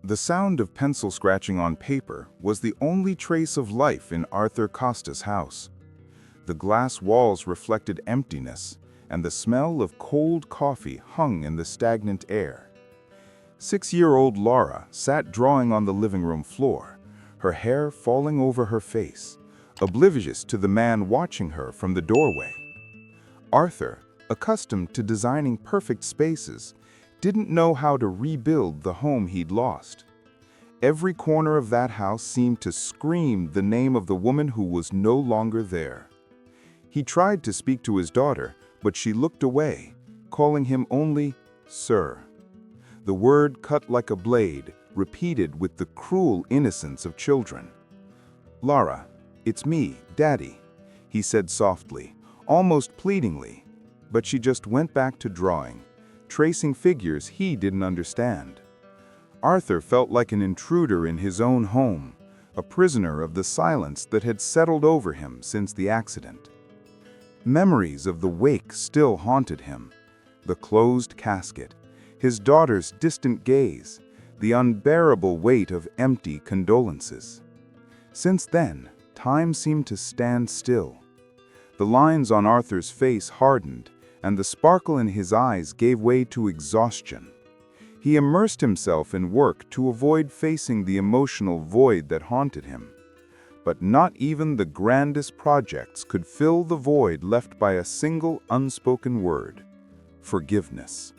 The sound of pencil scratching on paper was the only trace of life in Arthur Costa's house. The glass walls reflected emptiness, and the smell of cold coffee hung in the stagnant air. 6-year-old Lara sat drawing on the living room floor, her hair falling over her face, oblivious to the man watching her from the doorway. Arthur, accustomed to designing perfect spaces, didn't know how to rebuild the home he'd lost. Every corner of that house seemed to scream the name of the woman who was no longer there. He tried to speak to his daughter, but she looked away, calling him only "Sir." The word cut like a blade, repeated with the cruel innocence of children. "Lara, it's me, Daddy," he said softly, almost pleadingly, but she just went back to drawing, tracing figures he didn't understand. Arthur felt like an intruder in his own home, a prisoner of the silence that had settled over him since the accident. Memories of the wake still haunted him: the closed casket, his daughter's distant gaze, the unbearable weight of empty condolences. Since then, time seemed to stand still. The lines on Arthur's face hardened, and the sparkle in his eyes gave way to exhaustion. He immersed himself in work to avoid facing the emotional void that haunted him. But not even the grandest projects could fill the void left by a single unspoken word: forgiveness.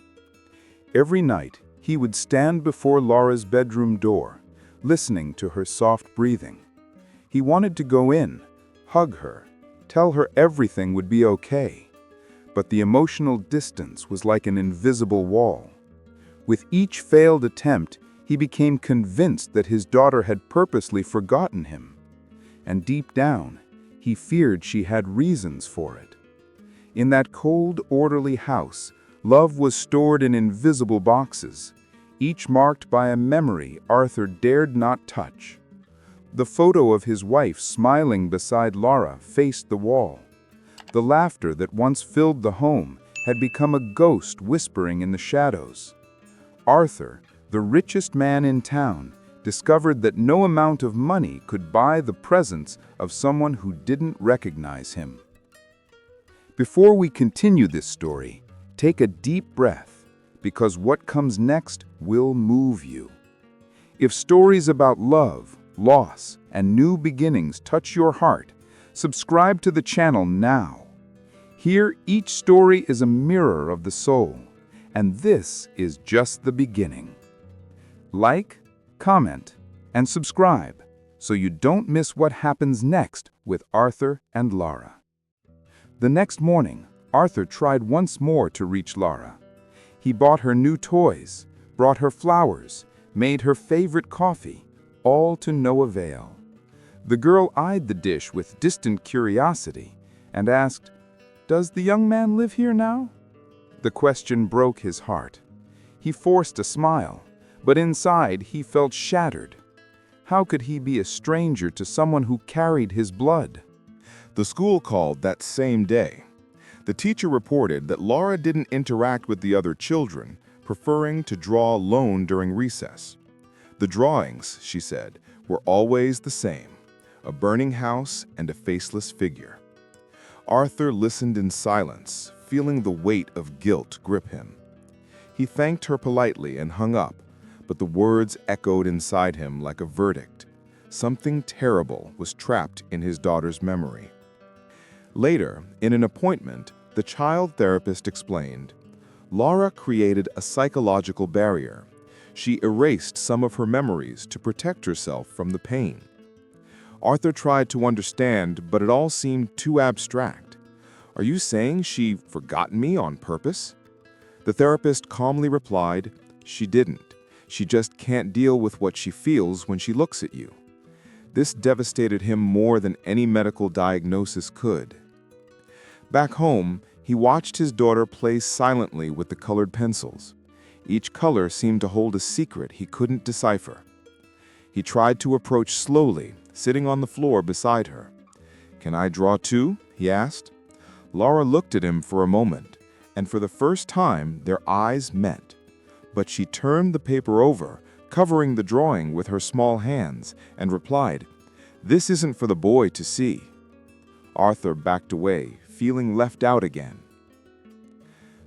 Every night, he would stand before Lara's bedroom door, listening to her soft breathing. He wanted to go in, hug her, tell her everything would be okay. But the emotional distance was like an invisible wall. With each failed attempt, he became convinced that his daughter had purposely forgotten him. And deep down, he feared she had reasons for it. In that cold, orderly house, love was stored in invisible boxes, each marked by a memory Arthur dared not touch. The photo of his wife smiling beside Lara faced the wall. The laughter that once filled the home had become a ghost whispering in the shadows. Arthur, the richest man in town, discovered that no amount of money could buy the presence of someone who didn't recognize him. Before we continue this story, take a deep breath, because what comes next will move you. If stories about love, loss, and new beginnings touch your heart, subscribe to the channel now. Here, each story is a mirror of the soul, and this is just the beginning. Like, comment, and subscribe so you don't miss what happens next with Arthur and Lara. The next morning, Arthur tried once more to reach Lara. He bought her new toys, brought her flowers, made her favorite coffee, all to no avail. The girl eyed the dish with distant curiosity and asked, "Does the young man live here now?" The question broke his heart. He forced a smile, but inside he felt shattered. How could he be a stranger to someone who carried his blood? The school called that same day. The teacher reported that Lara didn't interact with the other children, preferring to draw alone during recess. The drawings, she said, were always the same: a burning house and a faceless figure. Arthur listened in silence, feeling the weight of guilt grip him. He thanked her politely and hung up, but the words echoed inside him like a verdict. Something terrible was trapped in his daughter's memory. Later, in an appointment, the child therapist explained, Lara created a psychological barrier. She erased some of her memories to protect herself from the pain. Arthur tried to understand, but it all seemed too abstract. "Are you saying she forgot me on purpose?" The therapist calmly replied, "She didn't. She just can't deal with what she feels when she looks at you." This devastated him more than any medical diagnosis could. Back home, he watched his daughter play silently with the colored pencils. Each color seemed to hold a secret he couldn't decipher. He tried to approach slowly, sitting on the floor beside her. "Can I draw too?" he asked. Lara looked at him for a moment, and for the first time their eyes met. But she turned the paper over, covering the drawing with her small hands, and replied, "This isn't for the boy to see." Arthur backed away, feeling left out again.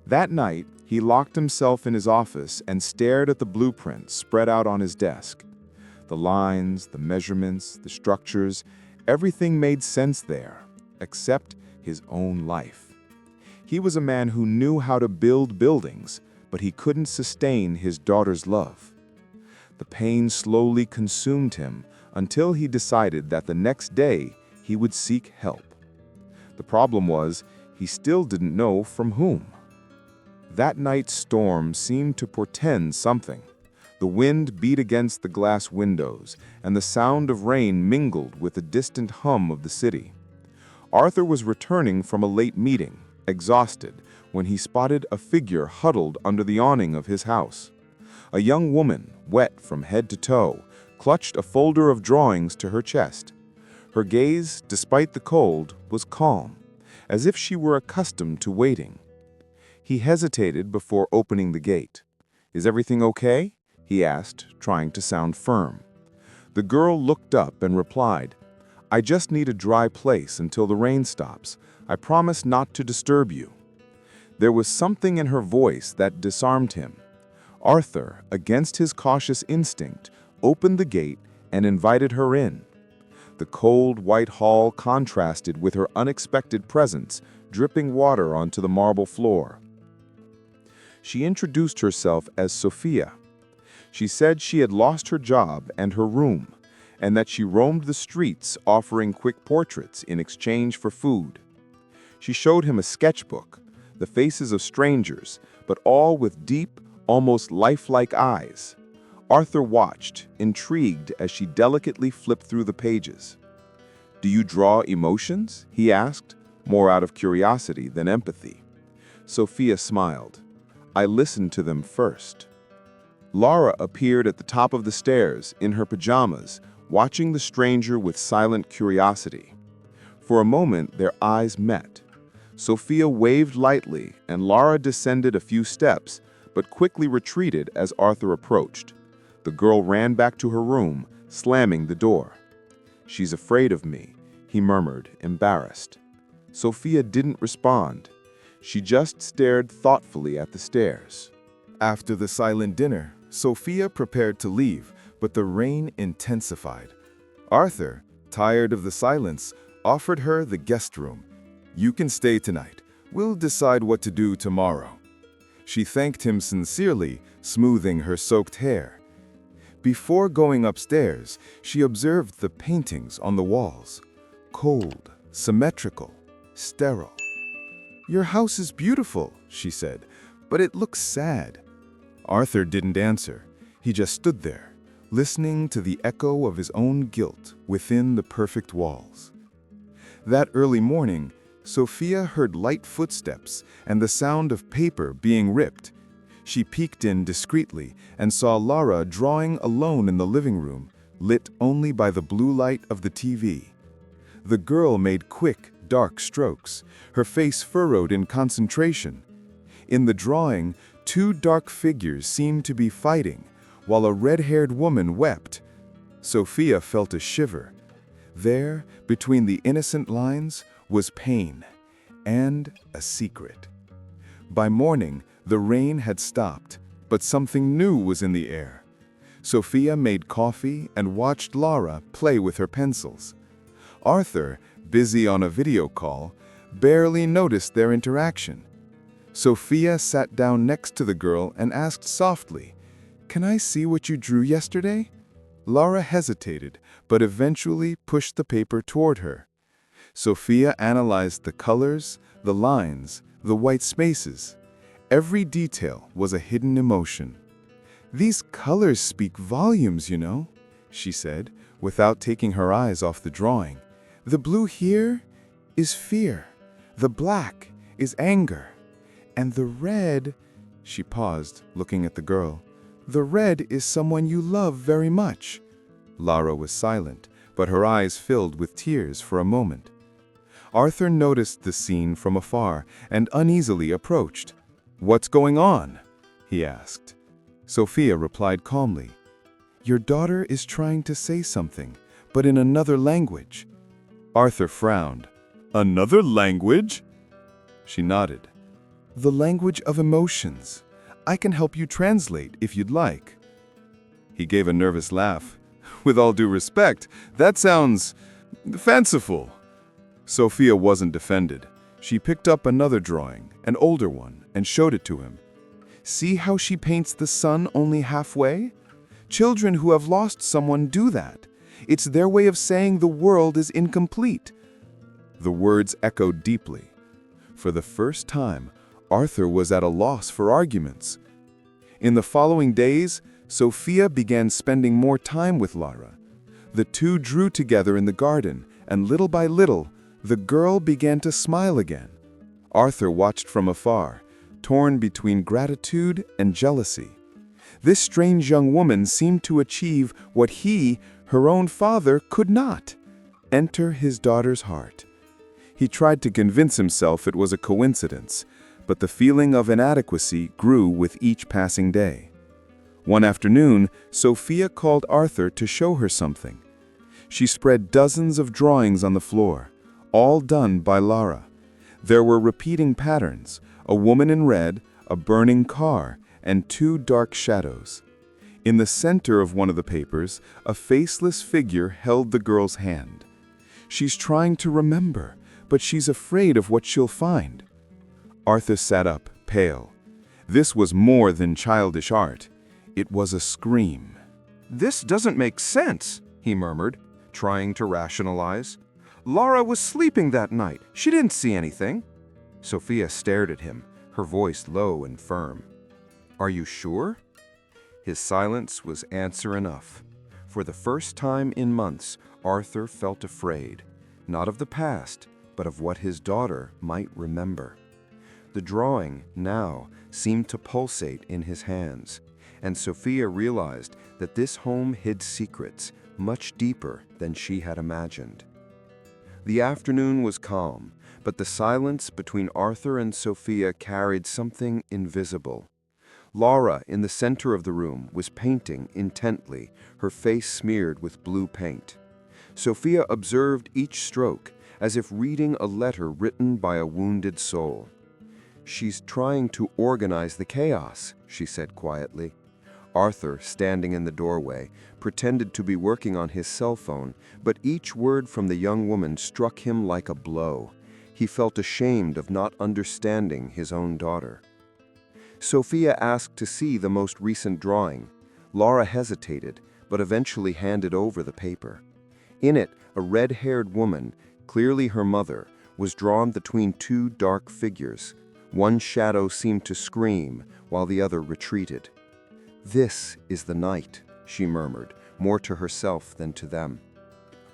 That night, he locked himself in his office and stared at the blueprints spread out on his desk. The lines, the measurements, the structures, everything made sense there, except his own life. He was a man who knew how to build buildings, but he couldn't sustain his daughter's love. The pain slowly consumed him until he decided that the next day he would seek help. The problem was, he still didn't know from whom. That night's storm seemed to portend something. The wind beat against the glass windows, and the sound of rain mingled with the distant hum of the city. Arthur was returning from a late meeting, exhausted, when he spotted a figure huddled under the awning of his house. A young woman, wet from head to toe, clutched a folder of drawings to her chest. Her gaze, despite the cold, was calm, as if she were accustomed to waiting. He hesitated before opening the gate. "Is everything okay?" he asked, trying to sound firm. The girl looked up and replied, "I just need a dry place until the rain stops. I promise not to disturb you." There was something in her voice that disarmed him. Arthur, against his cautious instinct, opened the gate and invited her in. The cold white hall contrasted with her unexpected presence, dripping water onto the marble floor. She introduced herself as Sofia. She said she had lost her job and her room, and that she roamed the streets offering quick portraits in exchange for food. She showed him a sketchbook, the faces of strangers, but all with deep, almost lifelike eyes. Arthur watched, intrigued as she delicately flipped through the pages. "Do you draw emotions?" he asked, more out of curiosity than empathy. Sofia smiled. "I listened to them first." Lara appeared at the top of the stairs in her pajamas, watching the stranger with silent curiosity. For a moment, their eyes met. Sofia waved lightly, and Lara descended a few steps, but quickly retreated as Arthur approached. The girl ran back to her room, slamming the door. "She's afraid of me," he murmured, embarrassed. Sofia didn't respond. She just stared thoughtfully at the stairs. After the silent dinner, Sofia prepared to leave, but the rain intensified. Arthur, tired of the silence, offered her the guest room. "You can stay tonight. We'll decide what to do tomorrow." She thanked him sincerely, smoothing her soaked hair. Before going upstairs, she observed the paintings on the walls. Cold, symmetrical, sterile. "Your house is beautiful," she said, "but it looks sad." Arthur didn't answer. He just stood there, listening to the echo of his own guilt within the perfect walls. That early morning, Sofia heard light footsteps and the sound of paper being ripped. She peeked in discreetly and saw Lara drawing alone in the living room, lit only by the blue light of the TV. The girl made quick, dark strokes, her face furrowed in concentration. In the drawing, two dark figures seemed to be fighting, while a red-haired woman wept. Sofia felt a shiver. There, between the innocent lines, was pain and a secret. By morning, the rain had stopped, but something new was in the air. Sofia made coffee and watched Lara play with her pencils. Arthur, busy on a video call, barely noticed their interaction. Sofia sat down next to the girl and asked softly, "Can I see what you drew yesterday?" Lara hesitated, but eventually pushed the paper toward her. Sofia analyzed the colors, the lines, the white spaces. Every detail was a hidden emotion. "These colors speak volumes, you know," she said, without taking her eyes off the drawing. "The blue here is fear. The black is anger. And the red," she paused, looking at the girl, "the red is someone you love very much." Lara was silent, but her eyes filled with tears for a moment. Arthur noticed the scene from afar and uneasily approached. "What's going on?" he asked. Sofia replied calmly, Your daughter is trying to say something, but in another language. Arthur frowned. Another language? She nodded. The language of emotions. I can help you translate if you'd like. He gave a nervous laugh. With all due respect, that sounds fanciful. Sofia wasn't defended. She picked up another drawing, an older one, and showed it to him. See how she paints the sun only halfway? Children who have lost someone do that. It's their way of saying the world is incomplete. The words echoed deeply. For the first time, Arthur was at a loss for arguments. In the following days, Sofia began spending more time with Lara. The two drew together in the garden, and little by little, the girl began to smile again. Arthur watched from afar, torn between gratitude and jealousy. This strange young woman seemed to achieve what he, her own father, could not: enter his daughter's heart. He tried to convince himself it was a coincidence, but the feeling of inadequacy grew with each passing day. One afternoon, Sofia called Arthur to show her something. She spread dozens of drawings on the floor, all done by Lara. There were repeating patterns: a woman in red, a burning car, and two dark shadows. In the center of one of the papers, a faceless figure held the girl's hand. She's trying to remember, but she's afraid of what she'll find. Arthur sat up, pale. This was more than childish art. It was a scream. "This doesn't make sense," he murmured, trying to rationalize. "Lara was sleeping that night. She didn't see anything." Sofia stared at him, her voice low and firm. "Are you sure?" His silence was answer enough. For the first time in months, Arthur felt afraid, not of the past, but of what his daughter might remember. The drawing, now, seemed to pulsate in his hands, and Sofia realized that this home hid secrets much deeper than she had imagined. The afternoon was calm, but the silence between Arthur and Sofia carried something invisible. Lara, in the center of the room, was painting intently, her face smeared with blue paint. Sofia observed each stroke, as if reading a letter written by a wounded soul. "She's trying to organize the chaos," she said quietly. Arthur, standing in the doorway, pretended to be working on his cell phone, but each word from the young woman struck him like a blow. He felt ashamed of not understanding his own daughter. Sofia asked to see the most recent drawing. Lara hesitated, but eventually handed over the paper. In it, a red-haired woman, clearly her mother, was drawn between two dark figures. One shadow seemed to scream, while the other retreated. "This is the night," she murmured, more to herself than to them.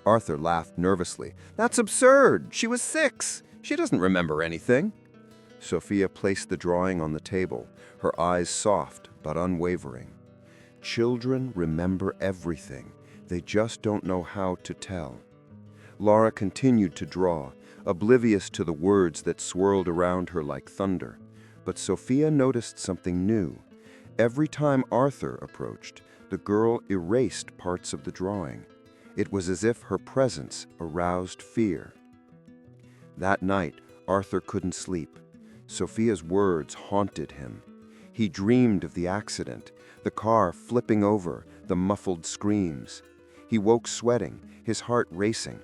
Arthur laughed nervously. "That's absurd! She was 6! She doesn't remember anything." Sofia placed the drawing on the table, her eyes soft but unwavering. "Children remember everything. They just don't know how to tell." Lara continued to draw, oblivious to the words that swirled around her like thunder. But Sofia noticed something new. Every time Arthur approached, the girl erased parts of the drawing. It was as if her presence aroused fear. That night, Arthur couldn't sleep. Sofia's words haunted him. He dreamed of the accident, the car flipping over, the muffled screams. He woke sweating, his heart racing.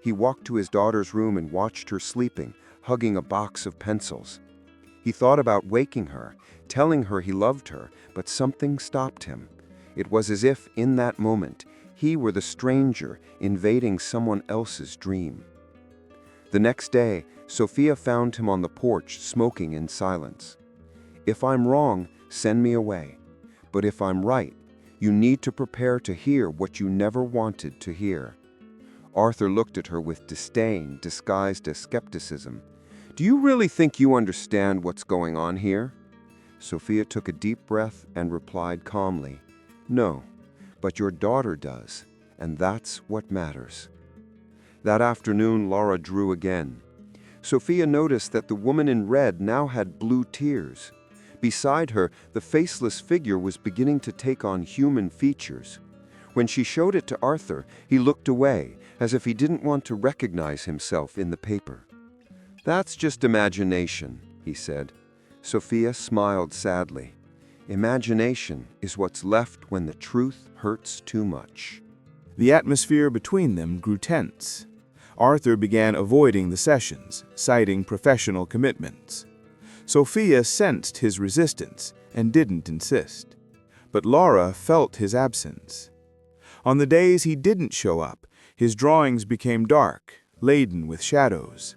He walked to his daughter's room and watched her sleeping, hugging a box of pencils. He thought about waking her, telling her he loved her, but something stopped him. It was as if, in that moment, he were the stranger invading someone else's dream. The next day, Sofia found him on the porch, smoking in silence. "If I'm wrong, send me away. But if I'm right, you need to prepare to hear what you never wanted to hear." Arthur looked at her with disdain disguised as skepticism. "Do you really think you understand what's going on here?" Sofia took a deep breath and replied calmly, "No, but your daughter does, and that's what matters." That afternoon, Lara drew again. Sofia noticed that the woman in red now had blue tears. Beside her, the faceless figure was beginning to take on human features. When she showed it to Arthur, he looked away, as if he didn't want to recognize himself in the paper. "That's just imagination," he said. Sofia smiled sadly. "Imagination is what's left when the truth hurts too much." The atmosphere between them grew tense. Arthur began avoiding the sessions, citing professional commitments. Sofia sensed his resistance and didn't insist. But Lara felt his absence. On the days he didn't show up, his drawings became dark, laden with shadows.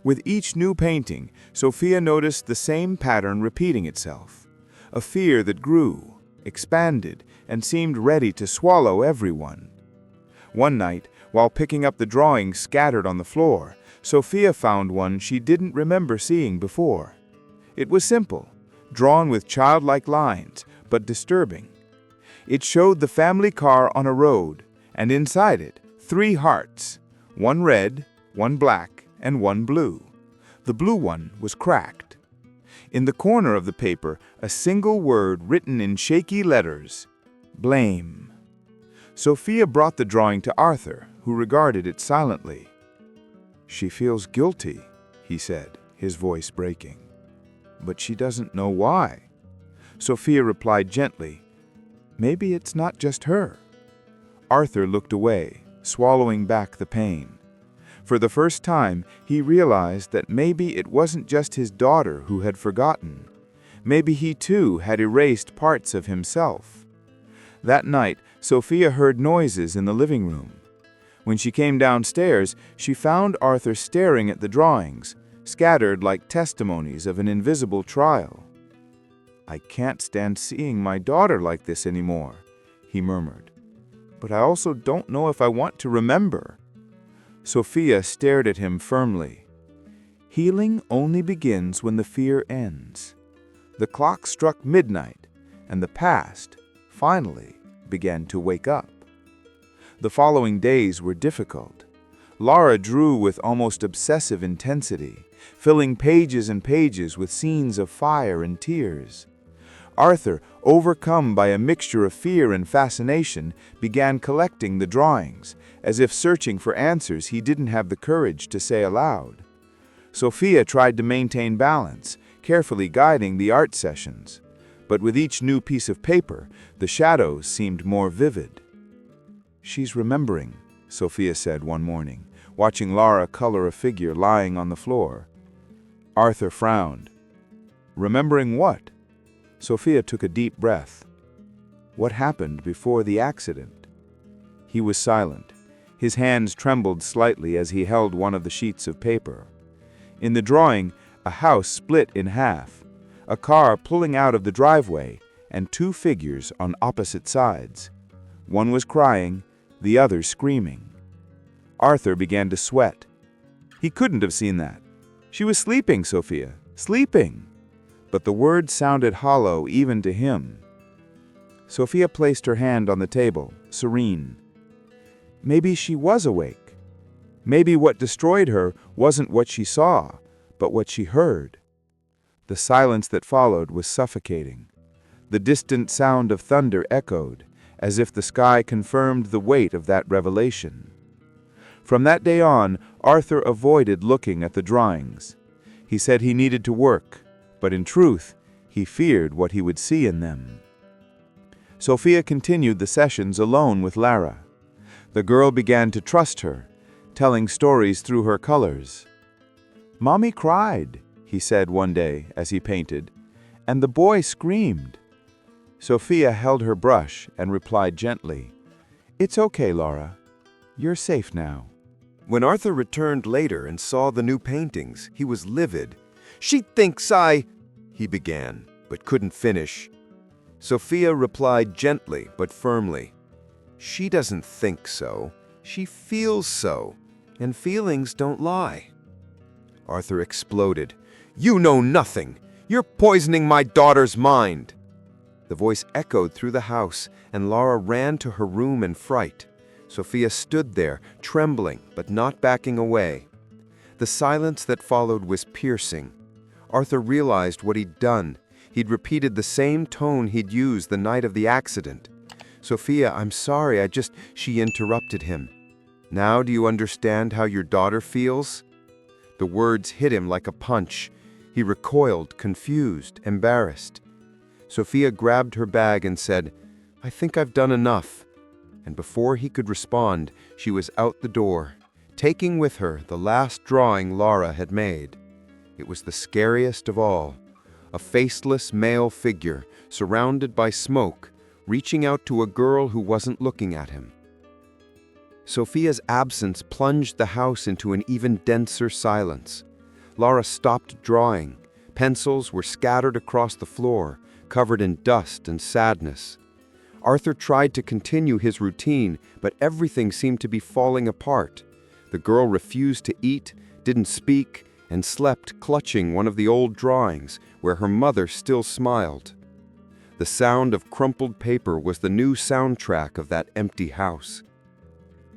With each new painting, Sofia noticed the same pattern repeating itself, a fear that grew, expanded, and seemed ready to swallow everyone. One night, while picking up the drawings scattered on the floor, Sofia found one she didn't remember seeing before. It was simple, drawn with childlike lines, but disturbing. It showed the family car on a road, and inside it, 3 hearts, one red, one black, and one blue. The blue one was cracked. In the corner of the paper, a single word written in shaky letters: blame. Sofia brought the drawing to Arthur, who regarded it silently. "She feels guilty," he said, his voice breaking. "But she doesn't know why." Sofia replied gently, "Maybe it's not just her." Arthur looked away, swallowing back the pain. For the first time, he realized that maybe it wasn't just his daughter who had forgotten. Maybe he too had erased parts of himself. That night, Sofia heard noises in the living room. When she came downstairs, she found Arthur staring at the drawings, scattered like testimonies of an invisible trial. "I can't stand seeing my daughter like this anymore," he murmured. "But I also don't know if I want to remember." Sofia stared at him firmly. Healing only begins when the fear ends. The clock struck midnight, and the past, finally, began to wake up. The following days were difficult. Lara drew with almost obsessive intensity, filling pages and pages with scenes of fire and tears. Arthur, overcome by a mixture of fear and fascination, began collecting the drawings, as if searching for answers he didn't have the courage to say aloud. Sofia tried to maintain balance, carefully guiding the art sessions. But with each new piece of paper, the shadows seemed more vivid. "She's remembering," Sofia said one morning, watching Lara color a figure lying on the floor. Arthur frowned. "Remembering what?" Sofia took a deep breath. "What happened before the accident?" He was silent. His hands trembled slightly as he held one of the sheets of paper. In the drawing, a house split in half, a car pulling out of the driveway, and 2 figures on opposite sides. One was crying, the other screaming. Arthur began to sweat. He couldn't have seen that. She was sleeping, Sofia, sleeping. But the words sounded hollow even to him. Sofia placed her hand on the table, serene. Maybe she was awake. Maybe what destroyed her wasn't what she saw, but what she heard. The silence that followed was suffocating. The distant sound of thunder echoed, as if the sky confirmed the weight of that revelation. From that day on, Arthur avoided looking at the drawings. He said he needed to work, but in truth, he feared what he would see in them. Sofia continued the sessions alone with Lara. The girl began to trust her, telling stories through her colors. "Mommy cried," he said one day as he painted, "and the boy screamed." Sofia held her brush and replied gently, "It's okay, Lara. You're safe now." When Arthur returned later and saw the new paintings, he was livid. "She thinks he began, but couldn't finish. Sofia replied gently but firmly, "She doesn't think so. She feels so, and feelings don't lie." Arthur exploded. "You know nothing. You're poisoning my daughter's mind." The voice echoed through the house, and Lara ran to her room in fright. Sofia stood there, trembling but not backing away. The silence that followed was piercing. Arthur realized what he'd done. He'd repeated the same tone he'd used the night of the accident. "Sofia, I'm sorry, She interrupted him. "Now do you understand how your daughter feels?" The words hit him like a punch. He recoiled, confused, embarrassed. Sofia grabbed her bag and said, "I think I've done enough." And before he could respond, she was out the door, taking with her the last drawing Lara had made. It was the scariest of all. A faceless male figure, surrounded by smoke, reaching out to a girl who wasn't looking at him. Sofia's absence plunged the house into an even denser silence. Lara stopped drawing. Pencils were scattered across the floor, covered in dust and sadness. Arthur tried to continue his routine, but everything seemed to be falling apart. The girl refused to eat, didn't speak, and slept clutching one of the old drawings where her mother still smiled. The sound of crumpled paper was the new soundtrack of that empty house.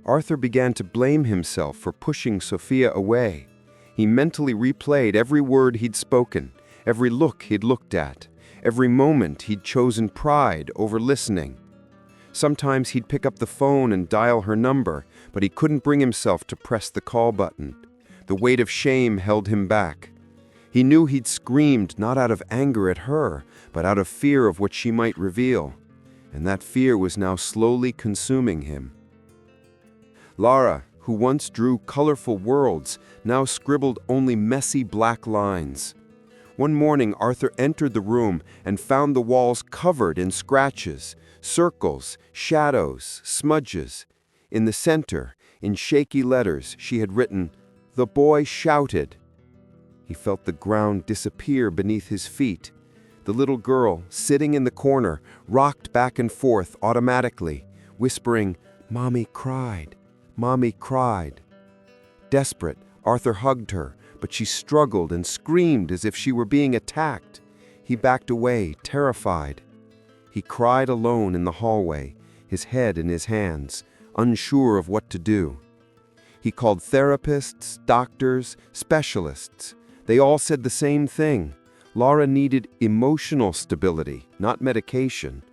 Arthur began to blame himself for pushing Sofia away. He mentally replayed every word he'd spoken, every look he'd looked at, every moment he'd chosen pride over listening. Sometimes he'd pick up the phone and dial her number, but he couldn't bring himself to press the call button. The weight of shame held him back. He knew he'd screamed not out of anger at her, but out of fear of what she might reveal. And that fear was now slowly consuming him. Lara, who once drew colorful worlds, now scribbled only messy black lines. One morning, Arthur entered the room and found the walls covered in scratches, circles, shadows, smudges. In the center, in shaky letters, she had written, "The boy shouted." He felt the ground disappear beneath his feet. The little girl, sitting in the corner, rocked back and forth automatically, whispering, "Mommy cried. Mommy cried." Desperate, Arthur hugged her, but she struggled and screamed as if she were being attacked. He backed away, terrified. He cried alone in the hallway, his head in his hands, unsure of what to do. He called therapists, doctors, specialists. They all said the same thing. Lara needed emotional stability, not medication.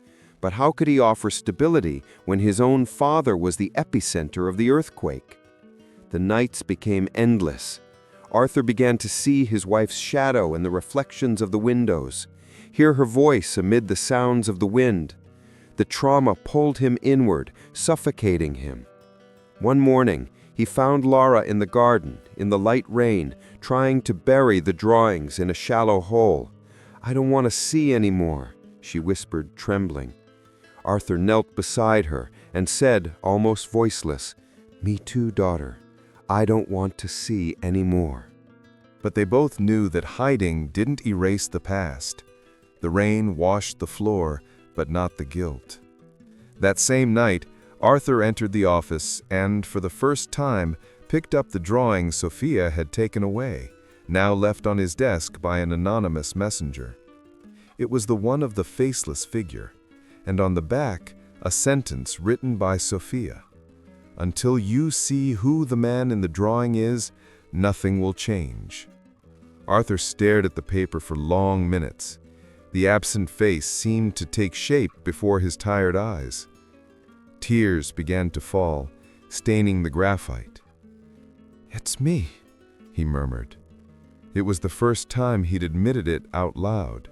But how could he offer stability when his own father was the epicenter of the earthquake? The nights became endless. Arthur began to see his wife's shadow in the reflections of the windows, hear her voice amid the sounds of the wind. The trauma pulled him inward, suffocating him. One morning, he found Lara in the garden, in the light rain, trying to bury the drawings in a shallow hole. "I don't want to see anymore," she whispered, trembling. Arthur knelt beside her and said, almost voiceless, "Me too, daughter. I don't want to see anymore." But they both knew that hiding didn't erase the past. The rain washed the floor, but not the guilt. That same night, Arthur entered the office and, for the first time, picked up the drawing Sofia had taken away, now left on his desk by an anonymous messenger. It was the one of the faceless figure, and on the back, a sentence written by Sofia. "Until you see who the man in the drawing is, nothing will change." Arthur stared at the paper for long minutes. The absent face seemed to take shape before his tired eyes. Tears began to fall, staining the graphite. "It's me," he murmured. It was the first time he'd admitted it out loud.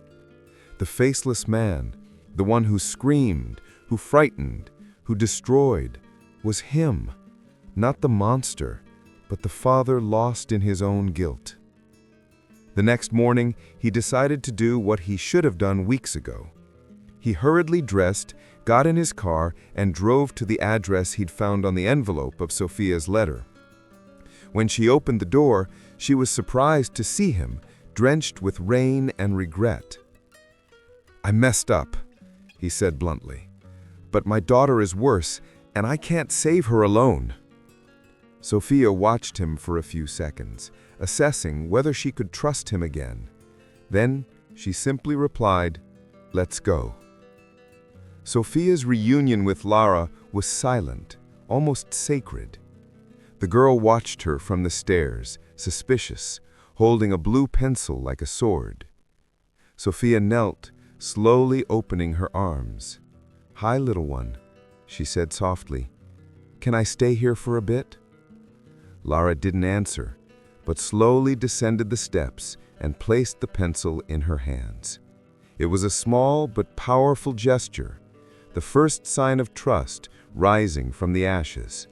The faceless man, the one who screamed, who frightened, who destroyed, was him, not the monster, but the father lost in his own guilt. The next morning, he decided to do what he should have done weeks ago. He hurriedly dressed, got in his car, and drove to the address he'd found on the envelope of Sofia's letter. When she opened the door, she was surprised to see him, drenched with rain and regret. "I messed up," he said bluntly. "But my daughter is worse, and I can't save her alone." Sofia watched him for a few seconds, assessing whether she could trust him again. Then she simply replied, "Let's go." Sofia's reunion with Lara was silent, almost sacred. The girl watched her from the stairs, suspicious, holding a blue pencil like a sword. Sofia knelt, slowly opening her arms. "Hi, little one. she said softly. "Can I stay here for a bit?" Lara didn't answer, but slowly descended the steps and placed the pencil in her hands. It was a small but powerful gesture, the first sign of trust rising from the ashes.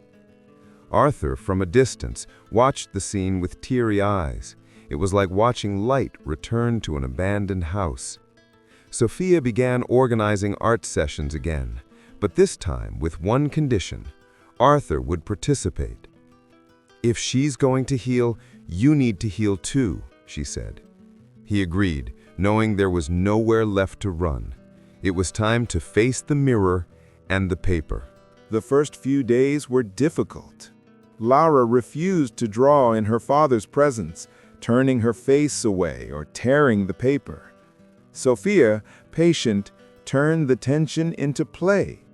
Arthur, from a distance, watched the scene with teary eyes. It was like watching light return to an abandoned house. Sofia began organizing art sessions again, but this time with one condition: Arthur would participate. "If she's going to heal, you need to heal too," she said. He agreed, knowing there was nowhere left to run. It was time to face the mirror and the paper. The first few days were difficult. Lara refused to draw in her father's presence, turning her face away or tearing the paper. Sofia, patient, turned the tension into play.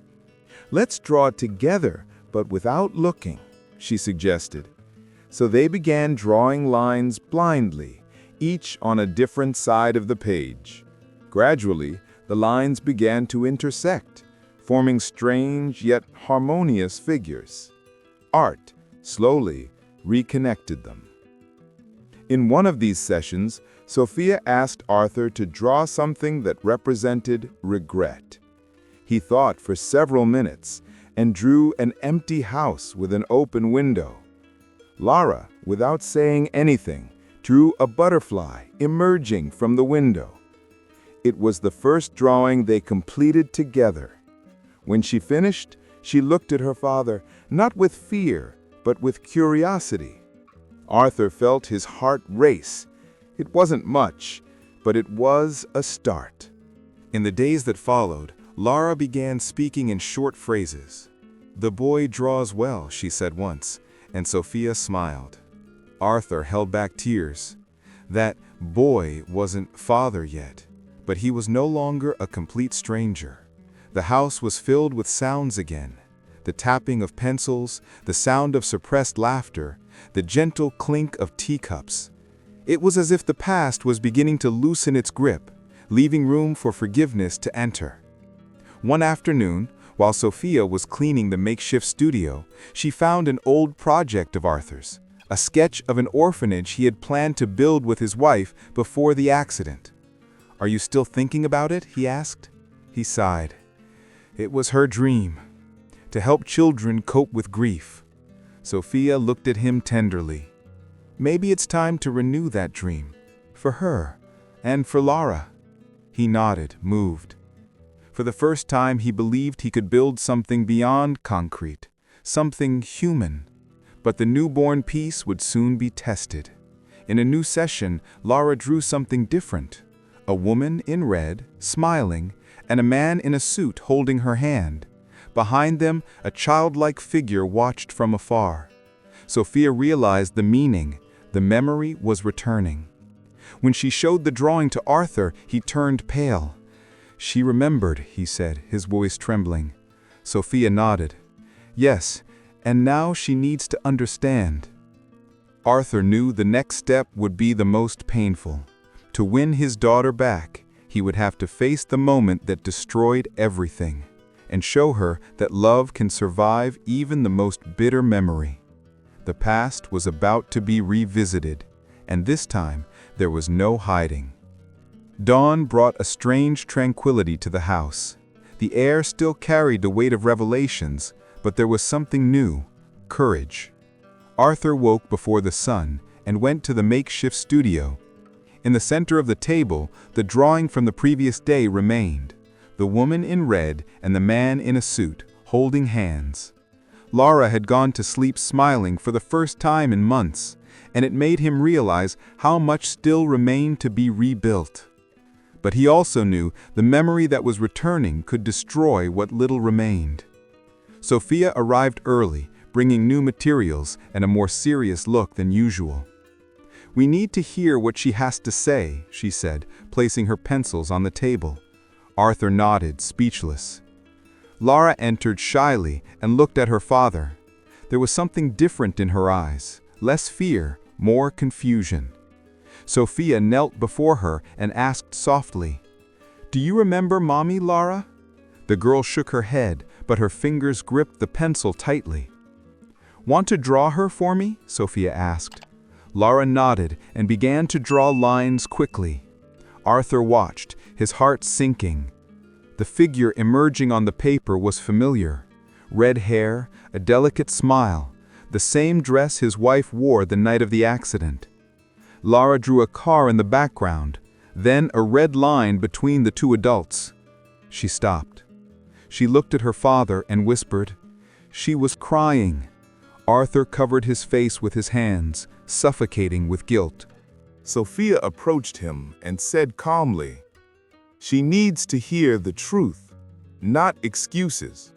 "Let's draw together, but without looking," she suggested. So they began drawing lines blindly, each on a different side of the page. Gradually, the lines began to intersect, forming strange yet harmonious figures. Art, slowly, reconnected them. In one of these sessions, Sofia asked Arthur to draw something that represented regret. He thought for several minutes and drew an empty house with an open window. Lara, without saying anything, drew a butterfly emerging from the window. It was the first drawing they completed together. When she finished, she looked at her father, not with fear, but with curiosity. Arthur felt his heart race. It wasn't much, but it was a start. In the days that followed, Lara began speaking in short phrases. "The boy draws well," she said once, and Sofia smiled. Arthur held back tears. That boy wasn't father yet, but he was no longer a complete stranger. The house was filled with sounds again. The tapping of pencils, the sound of suppressed laughter, the gentle clink of teacups. It was as if the past was beginning to loosen its grip, leaving room for forgiveness to enter. One afternoon, while Sofia was cleaning the makeshift studio, she found an old project of Arthur's, a sketch of an orphanage he had planned to build with his wife before the accident. "Are you still thinking about it?" he asked. He sighed. It was her dream, to help children cope with grief. Sofia looked at him tenderly. Maybe it's time to renew that dream, for her and for Lara. He nodded, moved. For the first time, he believed he could build something beyond concrete, something human. But the newborn piece would soon be tested. In a new session, Lara drew something different. A woman in red, smiling, and a man in a suit holding her hand. Behind them, a childlike figure watched from afar. Sofia realized the meaning. The memory was returning. When she showed the drawing to Arthur, he turned pale. "She remembered," he said, his voice trembling. Sofia nodded. "Yes, and now she needs to understand." Arthur knew the next step would be the most painful. To win his daughter back, he would have to face the moment that destroyed everything, and show her that love can survive even the most bitter memory. The past was about to be revisited, and this time there was no hiding. Dawn brought a strange tranquility to the house. The air still carried the weight of revelations, but there was something new: courage. Arthur woke before the sun and went to the makeshift studio. In the center of the table, the drawing from the previous day remained: the woman in red and the man in a suit, holding hands. Lara had gone to sleep smiling for the first time in months, and it made him realize how much still remained to be rebuilt. But he also knew the memory that was returning could destroy what little remained. Sofia arrived early, bringing new materials and a more serious look than usual. "We need to hear what she has to say," she said, placing her pencils on the table. Arthur nodded, speechless. Lara entered shyly and looked at her father. There was something different in her eyes, less fear, more confusion. Sofia knelt before her and asked softly, "Do you remember Mommy, Lara?" The girl shook her head, but her fingers gripped the pencil tightly. "Want to draw her for me?" Sofia asked. Lara nodded and began to draw lines quickly. Arthur watched, his heart sinking. The figure emerging on the paper was familiar. Red hair, a delicate smile, the same dress his wife wore the night of the accident. Lara drew a car in the background, then a red line between the two adults. She stopped. She looked at her father and whispered. She was crying. Arthur covered his face with his hands, suffocating with guilt. Sofia approached him and said calmly, "She needs to hear the truth, not excuses.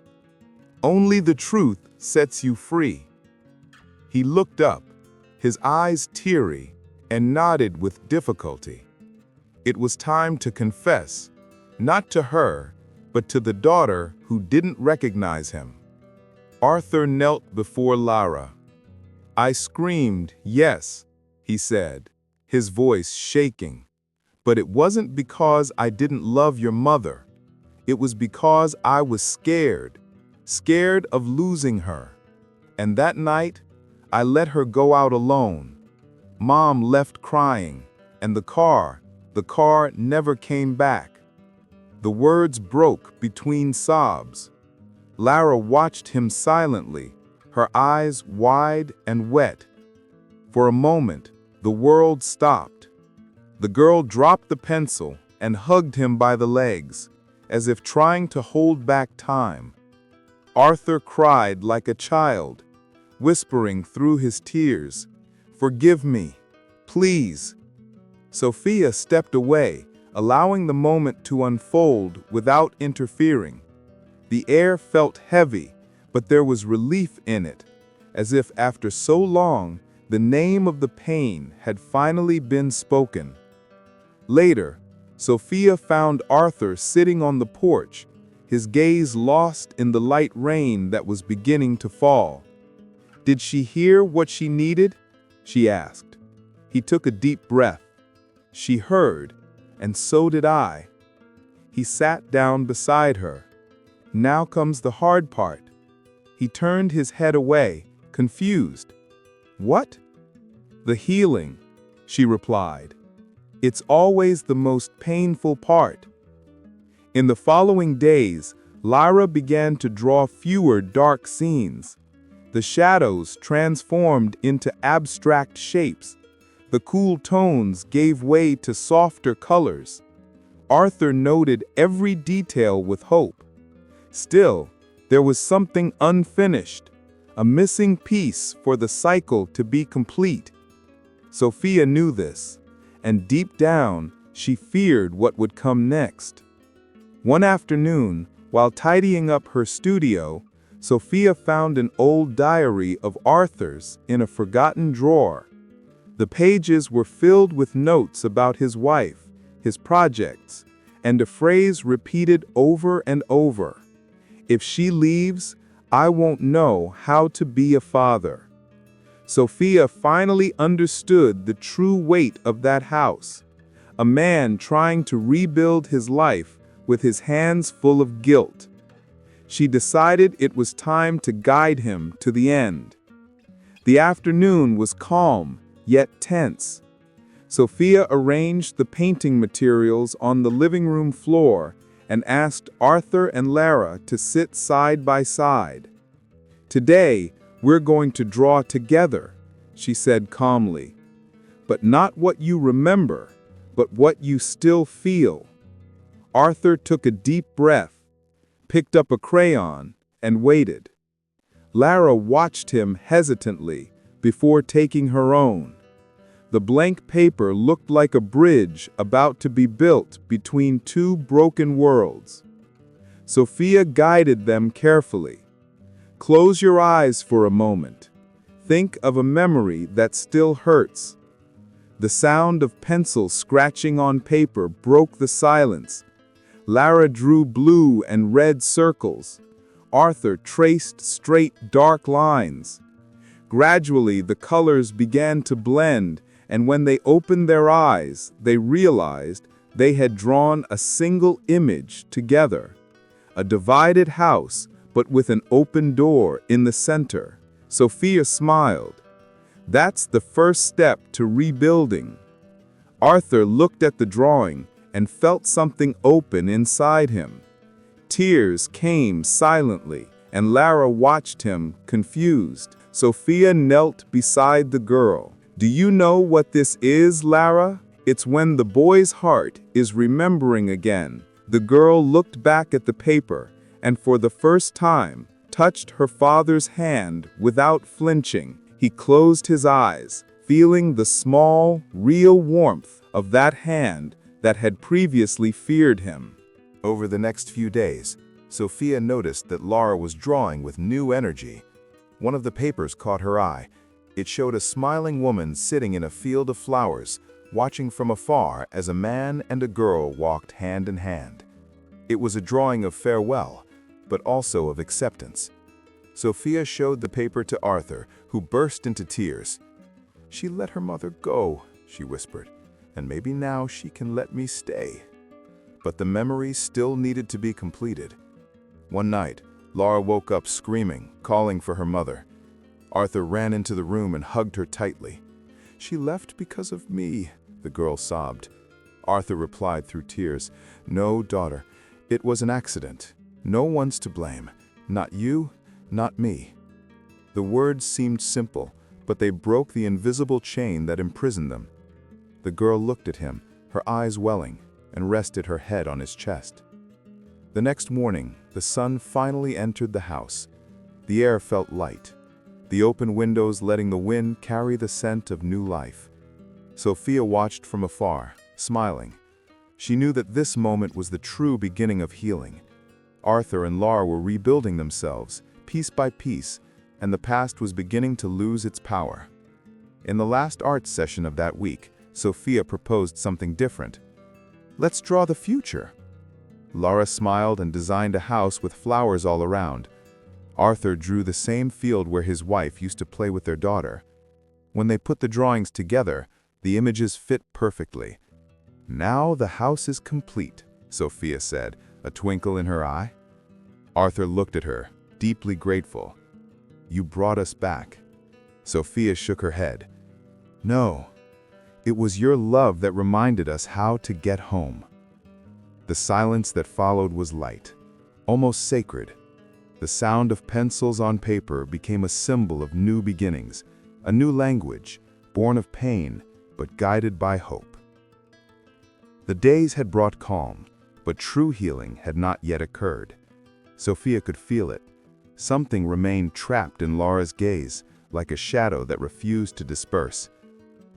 Only the truth sets you free." He looked up, his eyes teary, and nodded with difficulty. It was time to confess, not to her, but to the daughter who didn't recognize him. Arthur knelt before Lara. "I screamed, yes," he said, his voice shaking. "But it wasn't because I didn't love your mother. It was because I was scared of losing her. And that night, I let her go out alone. Mom left crying, and the car never came back." The words broke between sobs. Lara watched him silently, her eyes wide and wet. For a moment, the world stopped. The girl dropped the pencil and hugged him by the legs, as if trying to hold back time. Arthur cried like a child, whispering through his tears, "Forgive me, please." Sofia stepped away, allowing the moment to unfold without interfering. The air felt heavy, but there was relief in it, as if after so long, the name of the pain had finally been spoken. Later, Sofia found Arthur sitting on the porch, his gaze lost in the light rain that was beginning to fall. "Did she hear what she needed?" she asked. He took a deep breath. "She heard, and so did I." He sat down beside her. "Now comes the hard part." He turned his head away, confused. "What?" "The healing," she replied. "It's always the most painful part." In the following days, Lara began to draw fewer dark scenes. The shadows transformed into abstract shapes. The cool tones gave way to softer colors. Arthur noted every detail with hope. Still, there was something unfinished, a missing piece for the cycle to be complete. Sofia knew this, and deep down, she feared what would come next. One afternoon, while tidying up her studio, Sofia found an old diary of Arthur's in a forgotten drawer. The pages were filled with notes about his wife, his projects, and a phrase repeated over and over. "If she leaves, I won't know how to be a father." Sofia finally understood the true weight of that house. A man trying to rebuild his life with his hands full of guilt. She decided it was time to guide him to the end. The afternoon was calm, yet tense. Sofia arranged the painting materials on the living room floor and asked Arthur and Lara to sit side by side. "Today, we're going to draw together," she said calmly. "But not what you remember, but what you still feel." Arthur took a deep breath, picked up a crayon, and waited. Lara watched him hesitantly before taking her own. The blank paper looked like a bridge about to be built between two broken worlds. Sofia guided them carefully. "Close your eyes for a moment. Think of a memory that still hurts." The sound of pencils scratching on paper broke the silence. Lara drew blue and red circles. Arthur traced straight, dark lines. Gradually, the colors began to blend, and when they opened their eyes, they realized they had drawn a single image together. A divided house, but with an open door in the center. Sofia smiled. That's the first step to rebuilding. Arthur looked at the drawing and felt something open inside him. Tears came silently, and Lara watched him, confused. Sofia knelt beside the girl. Do you know what this is, Lara? It's when the boy's heart is remembering again. The girl looked back at the paper and for the first time touched her father's hand without flinching. He closed his eyes, feeling the small, real warmth of that hand that had previously feared him. Over the next few days, Sofia noticed that Lara was drawing with new energy. One of the papers caught her eye. It showed a smiling woman sitting in a field of flowers, watching from afar as a man and a girl walked hand in hand. It was a drawing of farewell, but also of acceptance. Sofia showed the paper to Arthur, who burst into tears. "She let her mother go," she whispered, "and maybe now she can let me stay." But the memory still needed to be completed. One night, Lara woke up screaming, calling for her mother. Arthur ran into the room and hugged her tightly. "She left because of me," the girl sobbed. Arthur replied through tears, "No, daughter, it was an accident. No one's to blame. Not you, not me." The words seemed simple, but they broke the invisible chain that imprisoned them. The girl looked at him, her eyes welling, and rested her head on his chest. The next morning, the sun finally entered the house. The air felt light, the open windows letting the wind carry the scent of new life. Sofia watched from afar, smiling. She knew that this moment was the true beginning of healing. Arthur and Lara were rebuilding themselves, piece by piece, and the past was beginning to lose its power. In the last art session of that week, Sofia proposed something different. "Let's draw the future." Lara smiled and designed a house with flowers all around. Arthur drew the same field where his wife used to play with their daughter. When they put the drawings together, the images fit perfectly. "Now the house is complete," Sofia said, a twinkle in her eye. Arthur looked at her, deeply grateful. "You brought us back." Sofia shook her head. "No, it was your love that reminded us how to get home." The silence that followed was light, almost sacred. The sound of pencils on paper became a symbol of new beginnings, a new language, born of pain, but guided by hope. The days had brought calm, but true healing had not yet occurred. Sofia could feel it. Something remained trapped in Lara's gaze, like a shadow that refused to disperse.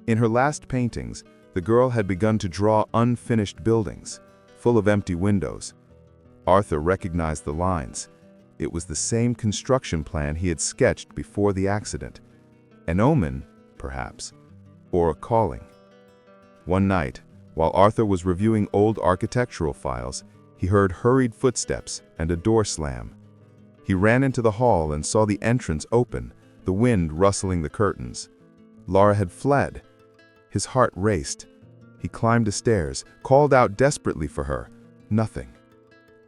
In her last paintings, the girl had begun to draw unfinished buildings, full of empty windows. Arthur recognized the lines. It was the same construction plan he had sketched before the accident. An omen, perhaps, or a calling. One night, while Arthur was reviewing old architectural files, he heard hurried footsteps and a door slam. He ran into the hall and saw the entrance open, the wind rustling the curtains. Lara had fled. His heart raced. He climbed the stairs, called out desperately for her. Nothing.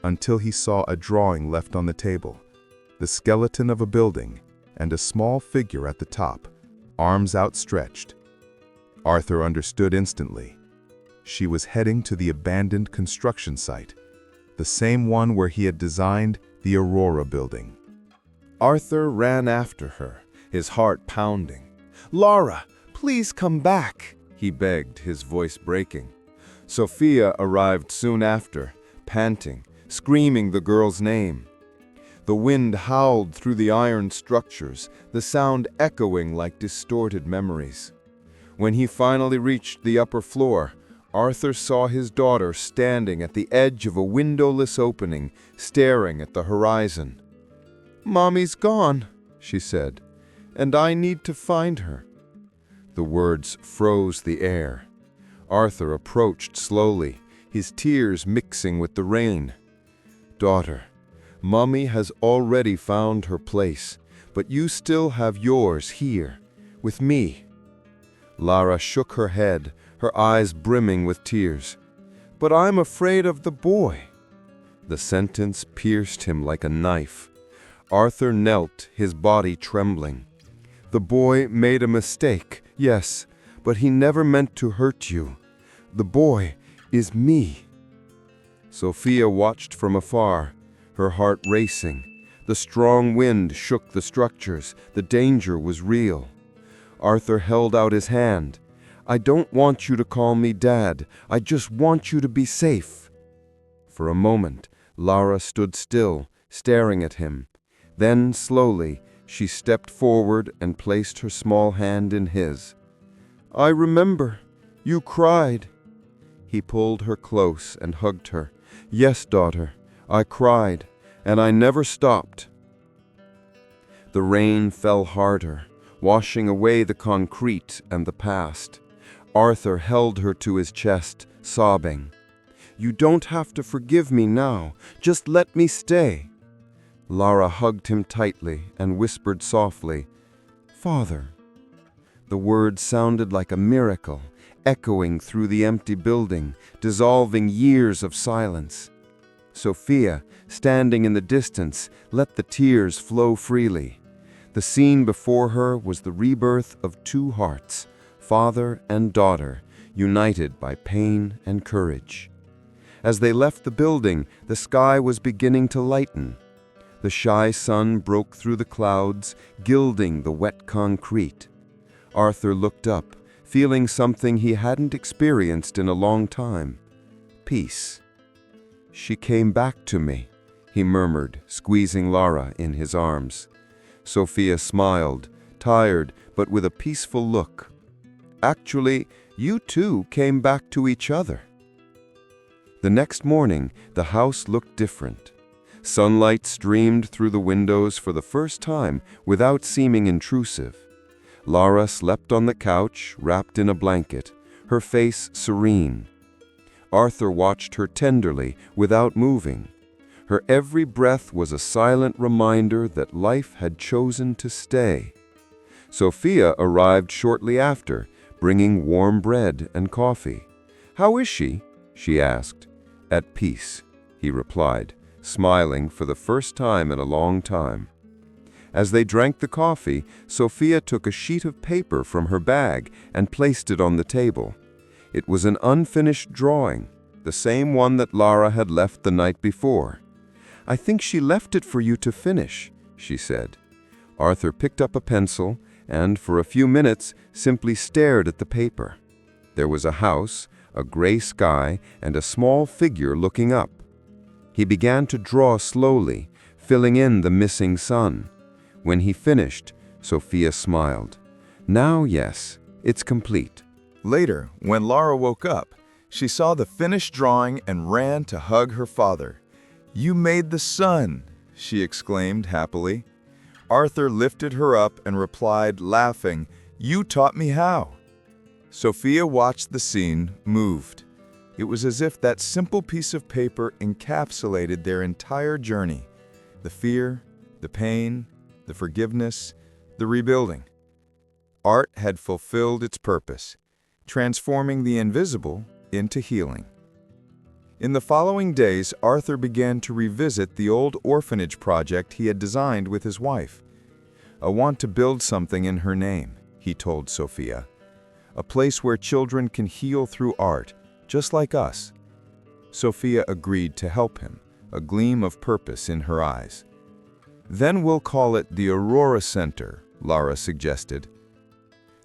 Until he saw a drawing left on the table, the skeleton of a building, and a small figure at the top, arms outstretched. Arthur understood instantly. She was heading to the abandoned construction site, the same one where he had designed the Aurora building. Arthur ran after her, his heart pounding. "Lara, please come back," he begged, his voice breaking. Sofia arrived soon after, panting, screaming the girl's name. The wind howled through the iron structures, the sound echoing like distorted memories. When he finally reached the upper floor, Arthur saw his daughter standing at the edge of a windowless opening, staring at the horizon. "Mommy's gone," she said, "and I need to find her." The words froze the air. Arthur approached slowly, his tears mixing with the rain. "Daughter, Mommy has already found her place, but you still have yours here, with me." Lara shook her head, her eyes brimming with tears. "But I'm afraid of the boy." The sentence pierced him like a knife. Arthur knelt, his body trembling. "The boy made a mistake, yes, but he never meant to hurt you. The boy is me." Sofia watched from afar, her heart racing. The strong wind shook the structures. The danger was real. Arthur held out his hand. "I don't want you to call me Dad. I just want you to be safe." For a moment, Lara stood still, staring at him. Then, slowly, she stepped forward and placed her small hand in his. "I remember. You cried." He pulled her close and hugged her. "Yes, daughter, I cried, and I never stopped." The rain fell harder, washing away the concrete and the past. Arthur held her to his chest, sobbing. "You don't have to forgive me now. Just let me stay." Lara hugged him tightly and whispered softly, "Father." The words sounded like a miracle, echoing through the empty building, dissolving years of silence. Sofia, standing in the distance, let the tears flow freely. The scene before her was the rebirth of two hearts, father and daughter, united by pain and courage. As they left the building, the sky was beginning to lighten. The shy sun broke through the clouds, gilding the wet concrete. Arthur looked up, feeling something he hadn't experienced in a long time: peace. "She came back to me," he murmured, squeezing Lara in his arms. Sofia smiled, tired but with a peaceful look. "Actually, you two came back to each other." The next morning, the house looked different. Sunlight streamed through the windows for the first time without seeming intrusive. Lara slept on the couch, wrapped in a blanket, her face serene. Arthur watched her tenderly, without moving. Her every breath was a silent reminder that life had chosen to stay. Sofia arrived shortly after, bringing warm bread and coffee. "How is she?" she asked. "At peace," he replied, smiling for the first time in a long time. As they drank the coffee, Sofia took a sheet of paper from her bag and placed it on the table. It was an unfinished drawing, the same one that Lara had left the night before. "I think she left it for you to finish," she said. Arthur picked up a pencil and, for a few minutes, simply stared at the paper. There was a house, a gray sky, and a small figure looking up. He began to draw slowly, filling in the missing sun. When he finished, Sofia smiled. "Now, yes, it's complete." Later, when Lara woke up, she saw the finished drawing and ran to hug her father. "You made the sun!" she exclaimed happily. Arthur lifted her up and replied, laughing, "You taught me how." Sofia watched the scene, moved. It was as if that simple piece of paper encapsulated their entire journey: the fear, the pain, the forgiveness, the rebuilding. Art had fulfilled its purpose, transforming the invisible into healing. In the following days, Arthur began to revisit the old orphanage project he had designed with his wife. "I want to build something in her name," he told Sofia. "A place where children can heal through art, just like us." Sofia agreed to help him, a gleam of purpose in her eyes. "Then we'll call it the Aurora Center," Lara suggested.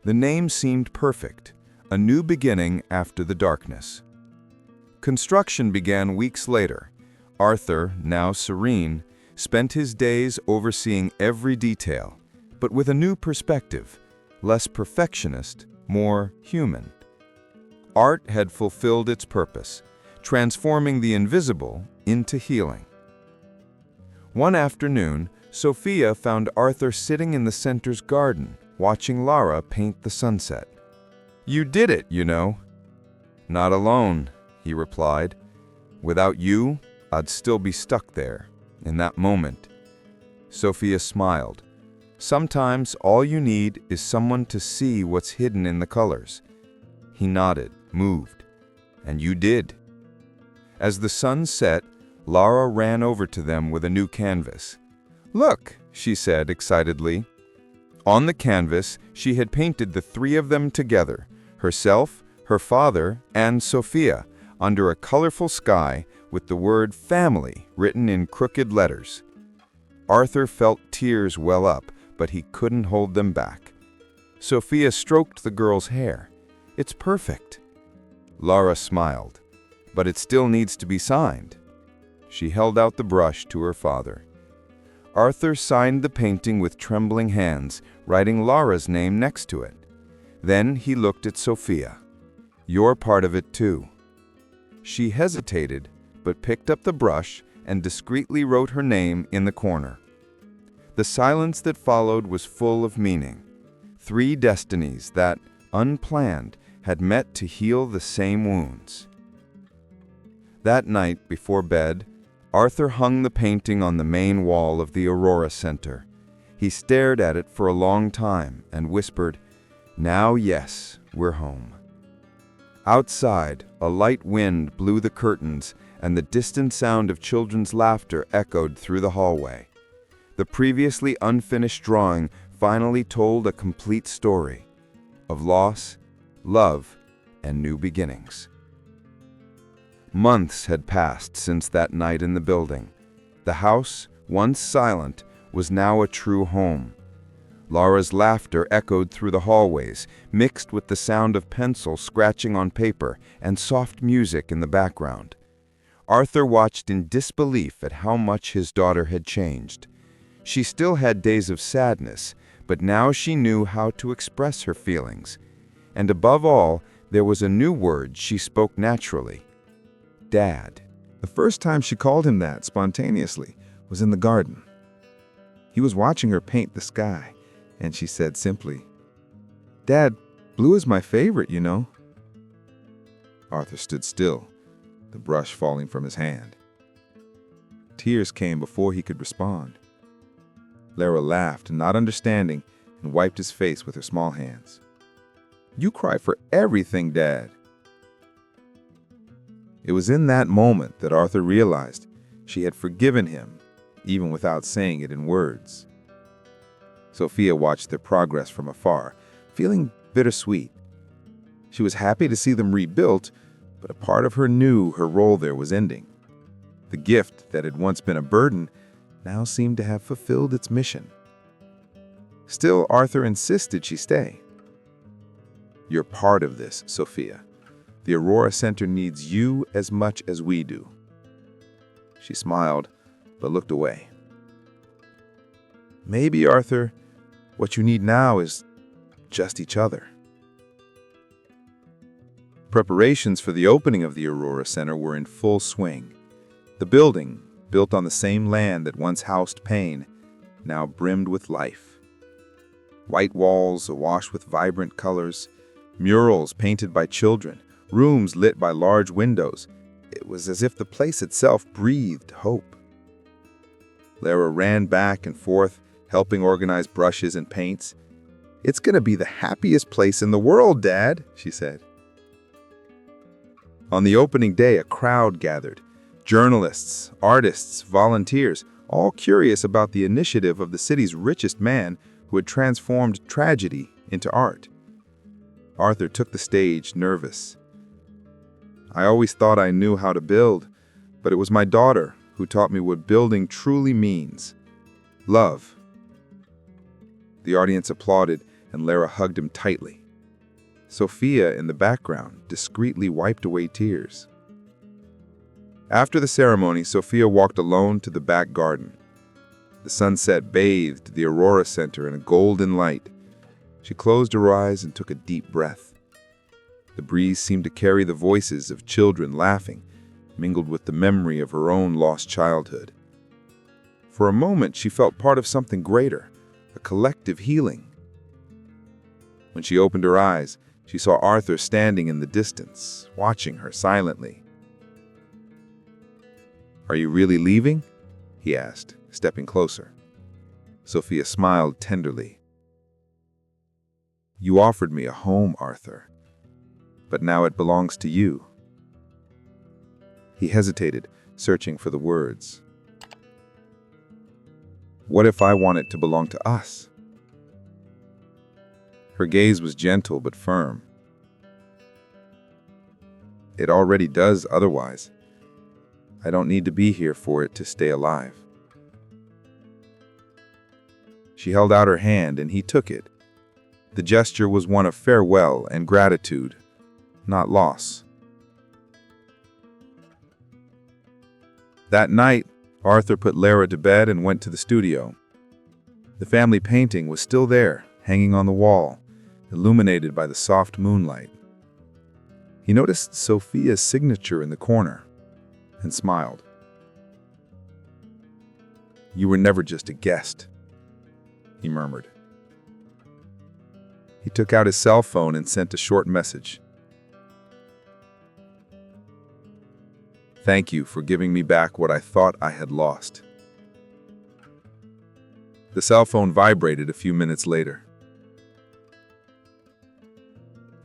The name seemed perfect, a new beginning after the darkness. Construction began weeks later. Arthur, now serene, spent his days overseeing every detail, but with a new perspective, less perfectionist, more human. Art had fulfilled its purpose, transforming the invisible into healing. One afternoon, Sofia found Arthur sitting in the center's garden, watching Lara paint the sunset. "You did it, you know." "Not alone," he replied. "Without you, I'd still be stuck there, in that moment." Sofia smiled. "Sometimes all you need is someone to see what's hidden in the colors." He nodded, moved. "And you did." As the sun set, Lara ran over to them with a new canvas. "Look," she said excitedly. On the canvas, she had painted the three of them together, herself, her father, and Sofia, under a colorful sky with the word family written in crooked letters. Arthur felt tears well up, but he couldn't hold them back. Sofia stroked the girl's hair. "It's perfect." Lara smiled. "But it still needs to be signed." She held out the brush to her father. Arthur signed the painting with trembling hands, writing Lara's name next to it. Then he looked at Sofia. "You're part of it too." She hesitated, but picked up the brush and discreetly wrote her name in the corner. The silence that followed was full of meaning. Three destinies that, unplanned, had met to heal the same wounds. That night, before bed, Arthur hung the painting on the main wall of the Aurora Center. He stared at it for a long time and whispered, "Now, yes, we're home." Outside, a light wind blew the curtains, and the distant sound of children's laughter echoed through the hallway. The previously unfinished drawing finally told a complete story of loss, love, and new beginnings. Months had passed since that night in the building. The house, once silent, was now a true home. Lara's laughter echoed through the hallways, mixed with the sound of pencil scratching on paper and soft music in the background. Arthur watched in disbelief at how much his daughter had changed. She still had days of sadness, but now she knew how to express her feelings. And above all, there was a new word she spoke naturally: Dad. The first time she called him that spontaneously was in the garden. He was watching her paint the sky, and she said simply, "Dad, blue is my favorite, you know." Arthur stood still, the brush falling from his hand. Tears came before he could respond. Lara laughed, not understanding, and wiped his face with her small hands. "You cry for everything, Dad." It was in that moment that Arthur realized she had forgiven him, even without saying it in words. Sofia watched their progress from afar, feeling bittersweet. She was happy to see them rebuilt, but a part of her knew her role there was ending. The gift that had once been a burden now seemed to have fulfilled its mission. Still, Arthur insisted she stay. "You're part of this, Sofia. The Aurora Center needs you as much as we do." She smiled, but looked away. "Maybe, Arthur, what you need now is just each other." Preparations for the opening of the Aurora Center were in full swing. The building, built on the same land that once housed pain, now brimmed with life. White walls awash with vibrant colors, murals painted by children, rooms lit by large windows. It was as if the place itself breathed hope. Lara ran back and forth, helping organize brushes and paints. "It's going to be the happiest place in the world, Dad," she said. On the opening day, a crowd gathered. Journalists, artists, volunteers, all curious about the initiative of the city's richest man who had transformed tragedy into art. Arthur took the stage, nervous. "I always thought I knew how to build, but it was my daughter who taught me what building truly means. Love." The audience applauded, and Lara hugged him tightly. Sofia, in the background, discreetly wiped away tears. After the ceremony, Sofia walked alone to the back garden. The sunset bathed the Aurora Center in a golden light. She closed her eyes and took a deep breath. The breeze seemed to carry the voices of children laughing, mingled with the memory of her own lost childhood. For a moment, she felt part of something greater, a collective healing. When she opened her eyes, she saw Arthur standing in the distance, watching her silently. "Are you really leaving?" he asked, stepping closer. Sofia smiled tenderly. "You offered me a home, Arthur, but now it belongs to you." He hesitated, searching for the words. What if I want it to belong to us? Her gaze was gentle but firm. It already does otherwise. I don't need to be here for it to stay alive. She held out her hand and he took it. The gesture was one of farewell and gratitude, not loss. That night, Arthur put Lara to bed and went to the studio. The family painting was still there, hanging on the wall, illuminated by the soft moonlight. He noticed Sofia's signature in the corner and smiled. "You were never just a guest," he murmured. He took out his cell phone and sent a short message. "Thank you for giving me back what I thought I had lost." The cell phone vibrated a few minutes later.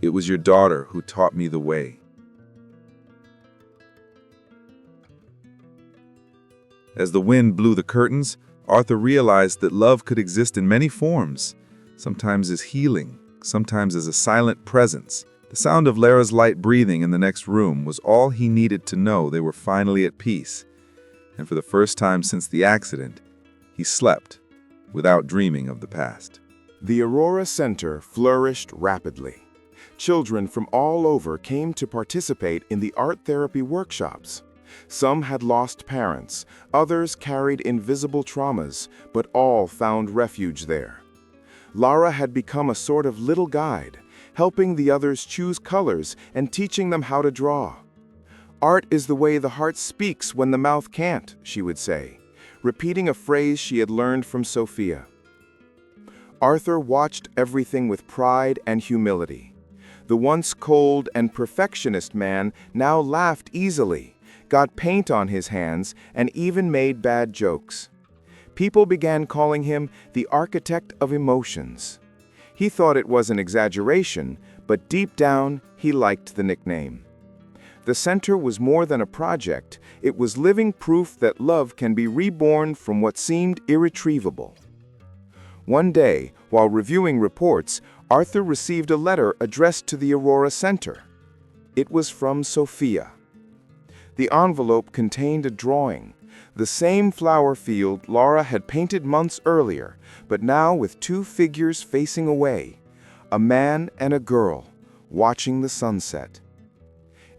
"It was your daughter who taught me the way." As the wind blew the curtains, Arthur realized that love could exist in many forms, sometimes as healing, sometimes as a silent presence. The sound of Lara's light breathing in the next room was all he needed to know they were finally at peace. And for the first time since the accident, he slept without dreaming of the past. The Aurora Center flourished rapidly. Children from all over came to participate in the art therapy workshops. Some had lost parents, others carried invisible traumas, but all found refuge there. Lara had become a sort of little guide, helping the others choose colors and teaching them how to draw. "Art is the way the heart speaks when the mouth can't," she would say, repeating a phrase she had learned from Sofia. Arthur watched everything with pride and humility. The once cold and perfectionist man now laughed easily, got paint on his hands, and even made bad jokes. People began calling him the architect of emotions. He thought it was an exaggeration, but deep down, he liked the nickname. The center was more than a project. It was living proof that love can be reborn from what seemed irretrievable. One day, while reviewing reports, Arthur received a letter addressed to the Aurora Center. It was from Sofia. The envelope contained a drawing, the same flower field Lara had painted months earlier, but now with two figures facing away, a man and a girl, watching the sunset.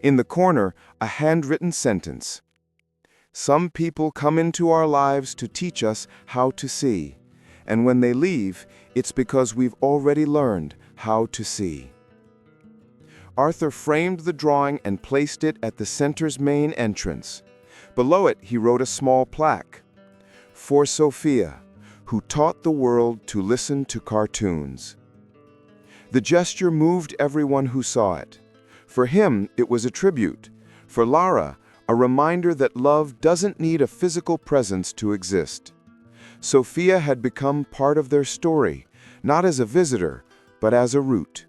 In the corner, a handwritten sentence. "Some people come into our lives to teach us how to see, and when they leave, it's because we've already learned how to see." Arthur framed the drawing and placed it at the center's main entrance. Below it, he wrote a small plaque. "For Sofia, who taught the world to listen to cartoons." The gesture moved everyone who saw it. For him, it was a tribute. For Lara, a reminder that love doesn't need a physical presence to exist. Sofia had become part of their story, not as a visitor, but as a root.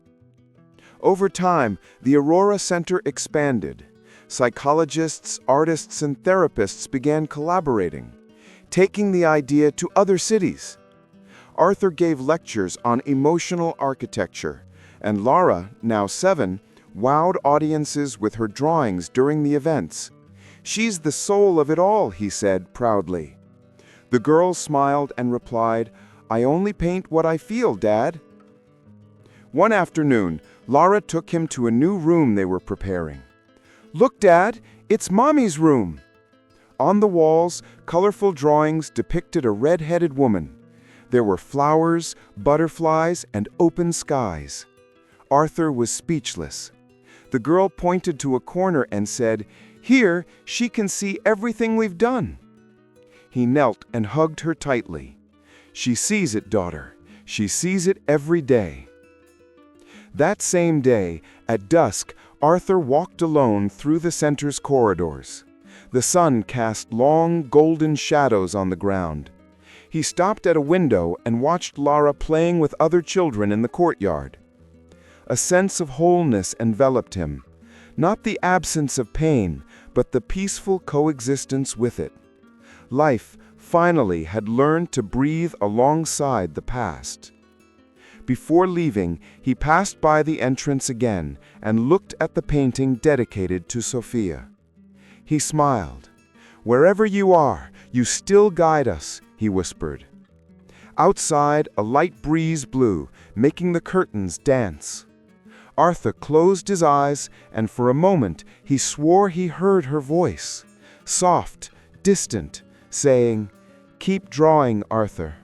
Over time, the Aurora Center expanded. Psychologists, artists, and therapists began collaborating, taking the idea to other cities. Arthur gave lectures on emotional architecture, and Lara, now 7, wowed audiences with her drawings during the events. "She's the soul of it all," he said proudly. The girl smiled and replied, "I only paint what I feel, Dad." One afternoon, Lara took him to a new room they were preparing. "Look, Dad, it's Mommy's room." On the walls, colorful drawings depicted a red-headed woman. There were flowers, butterflies, and open skies. Arthur was speechless. The girl pointed to a corner and said, "Here, she can see everything we've done." He knelt and hugged her tightly. "She sees it, daughter. She sees it every day." That same day, at dusk, Arthur walked alone through the center's corridors. The sun cast long, golden shadows on the ground. He stopped at a window and watched Lara playing with other children in the courtyard. A sense of wholeness enveloped him, not the absence of pain, but the peaceful coexistence with it. Life, finally had learned to breathe alongside the past. Before leaving, he passed by the entrance again and looked at the painting dedicated to Sofia. He smiled. "Wherever you are, you still guide us," he whispered. Outside, a light breeze blew, making the curtains dance. Arthur closed his eyes, and for a moment he swore he heard her voice, soft, distant, saying, "Keep drawing, Arthur.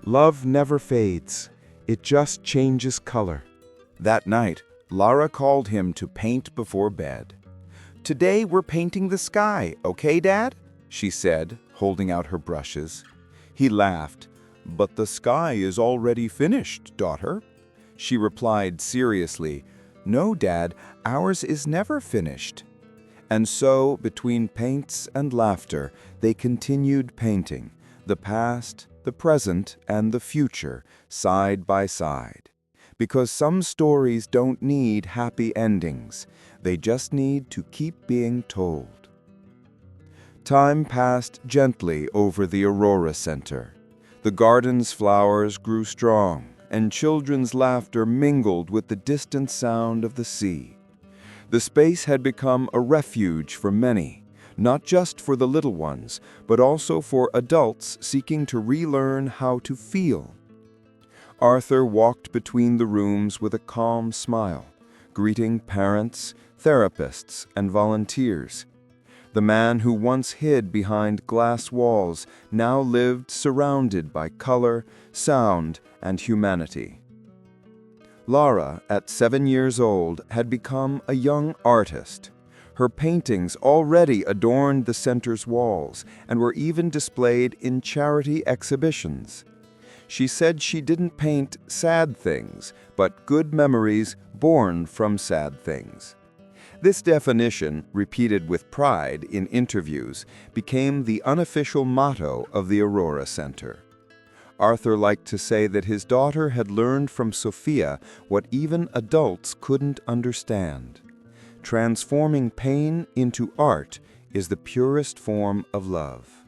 Love never fades. It just changes color." That night, Lara called him to paint before bed. "Today we're painting the sky, okay, Dad?" she said, holding out her brushes. He laughed. "But the sky is already finished, daughter." She replied seriously, "No, Dad, ours is never finished." And so, between paints and laughter, they continued painting, the past, the present, and the future, side by side. Because some stories don't need happy endings. They just need to keep being told. Time passed gently over the Aurora Center. The garden's flowers grew strong, and children's laughter mingled with the distant sound of the sea. The space had become a refuge for many, not just for the little ones, but also for adults seeking to relearn how to feel. Arthur walked between the rooms with a calm smile, greeting parents, therapists, and volunteers. The man who once hid behind glass walls now lived surrounded by color, sound, and humanity. Lara, at 7 years old, had become a young artist. Her paintings already adorned the center's walls and were even displayed in charity exhibitions. She said she didn't paint sad things, but good memories born from sad things. This definition, repeated with pride in interviews, became the unofficial motto of the Aurora Center. Arthur liked to say that his daughter had learned from Sofia what even adults couldn't understand. Transforming pain into art is the purest form of love.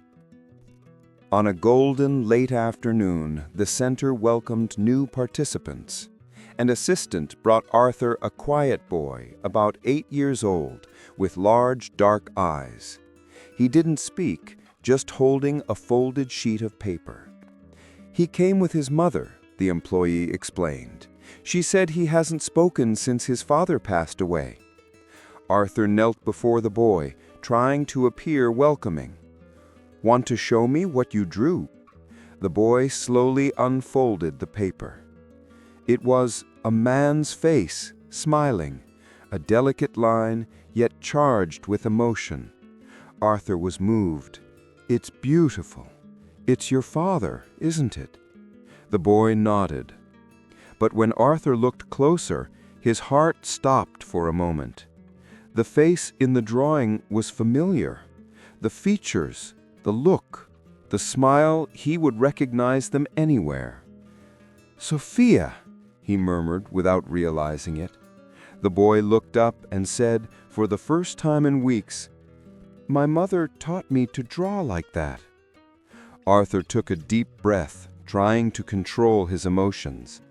On a golden late afternoon, the center welcomed new participants. An assistant brought Arthur a quiet boy, about 8 years old, with large, dark eyes. He didn't speak, just holding a folded sheet of paper. "He came with his mother," the employee explained. "She said he hasn't spoken since his father passed away." Arthur knelt before the boy, trying to appear welcoming. "Want to show me what you drew?" The boy slowly unfolded the paper. It was a man's face, smiling, a delicate line, yet charged with emotion. Arthur was moved. "It's beautiful. It's your father, isn't it?" The boy nodded. But when Arthur looked closer, his heart stopped for a moment. The face in the drawing was familiar. The features, the look, the smile, he would recognize them anywhere. "Sofia," he murmured without realizing it. The boy looked up and said, for the first time in weeks, "My mother taught me to draw like that." Arthur took a deep breath, trying to control his emotions.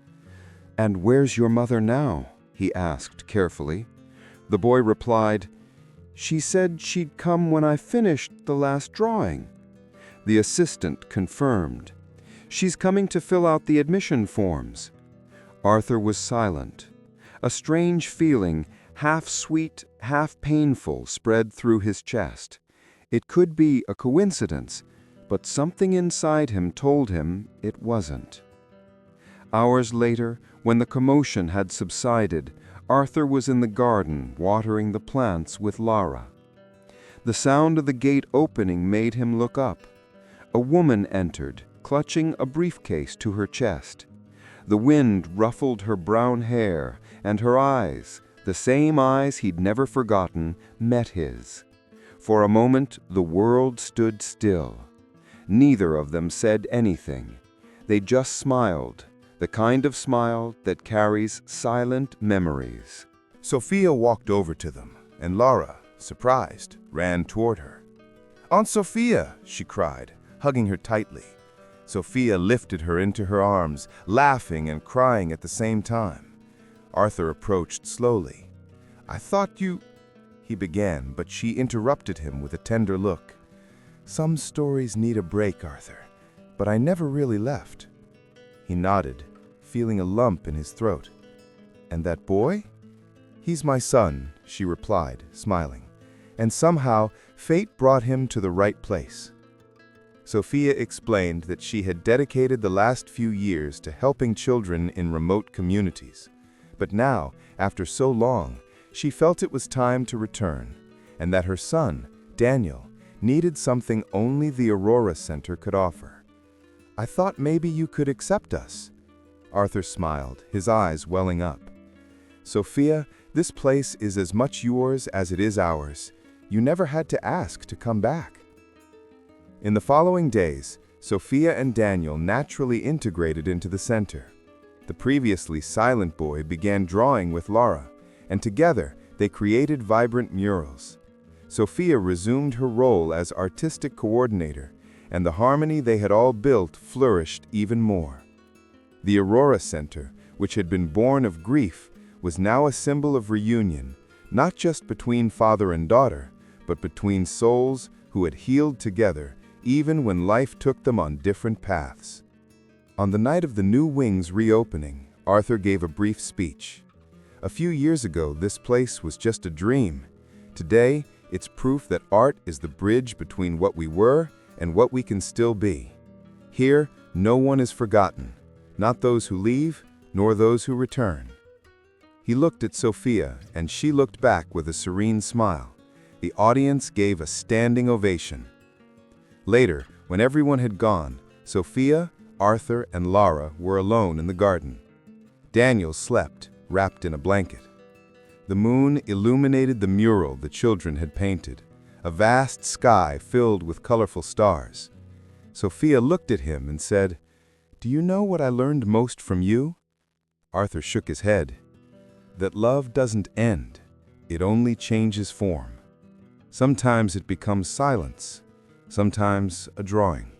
"And where's your mother now?" he asked carefully. The boy replied, "She said she'd come when I finished the last drawing." The assistant confirmed, "She's coming to fill out the admission forms." Arthur was silent. A strange feeling, half sweet, half painful, spread through his chest. It could be a coincidence, but something inside him told him it wasn't. Hours later, when the commotion had subsided, Arthur was in the garden watering the plants with Lara. The sound of the gate opening made him look up. A woman entered, clutching a briefcase to her chest. The wind ruffled her brown hair, and her eyes, the same eyes he'd never forgotten, met his. For a moment, the world stood still. Neither of them said anything. They just smiled, the kind of smile that carries silent memories. Sofia walked over to them, and Lara, surprised, ran toward her. "Aunt Sofia," she cried, hugging her tightly. Sofia lifted her into her arms, laughing and crying at the same time. Arthur approached slowly. "I thought you—" he began, but she interrupted him with a tender look. "Some stories need a break, Arthur, but I never really left." He nodded, feeling a lump in his throat. "And that boy?" "He's my son," she replied, smiling. "And somehow, fate brought him to the right place." Sofia explained that she had dedicated the last few years to helping children in remote communities. But now, after so long, she felt it was time to return, and that her son, Daniel, needed something only the Aurora Center could offer. "I thought maybe you could accept us." Arthur smiled, his eyes welling up. "Sofia, this place is as much yours as it is ours. You never had to ask to come back." In the following days, Sofia and Daniel naturally integrated into the center. The previously silent boy began drawing with Lara, and together they created vibrant murals. Sofia resumed her role as artistic coordinator, and the harmony they had all built flourished even more. The Aurora Center, which had been born of grief, was now a symbol of reunion, not just between father and daughter, but between souls who had healed together even when life took them on different paths. On the night of the new wing's reopening, Arthur gave a brief speech. "A few years ago, this place was just a dream. Today, it's proof that art is the bridge between what we were and what we can still be. Here, no one is forgotten, not those who leave, nor those who return." He looked at Sofia, and she looked back with a serene smile. The audience gave a standing ovation. Later, when everyone had gone, Sofia, Arthur, and Lara were alone in the garden. Daniel slept, wrapped in a blanket. The moon illuminated the mural the children had painted, a vast sky filled with colorful stars. Sofia looked at him and said, "Do you know what I learned most from you?" Arthur shook his head. "That love doesn't end, it only changes form. Sometimes it becomes silence, sometimes a drawing."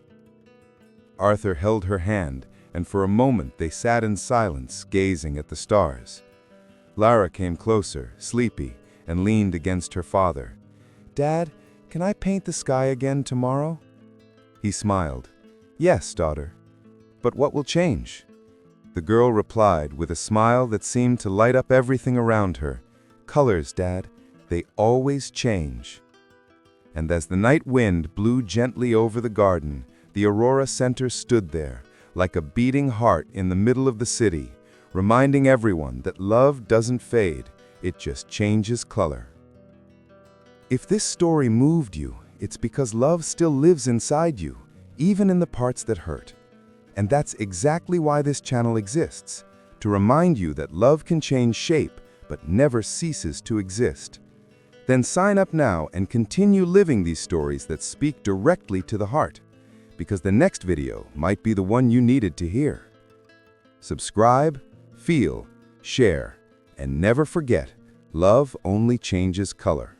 Arthur held her hand, and for a moment they sat in silence, gazing at the stars. Lara came closer, sleepy, and leaned against her father. "Dad, can I paint the sky again tomorrow?" He smiled. "Yes, daughter. But what will change?" The girl replied with a smile that seemed to light up everything around her. "Colors, Dad. They always change." And as the night wind blew gently over the garden, the Aurora Center stood there, like a beating heart in the middle of the city, reminding everyone that love doesn't fade, it just changes color. If this story moved you, it's because love still lives inside you, even in the parts that hurt. And that's exactly why this channel exists, to remind you that love can change shape, but never ceases to exist. Then sign up now and continue living these stories that speak directly to the heart, because the next video might be the one you needed to hear. Subscribe, feel, share, and never forget, love only changes color.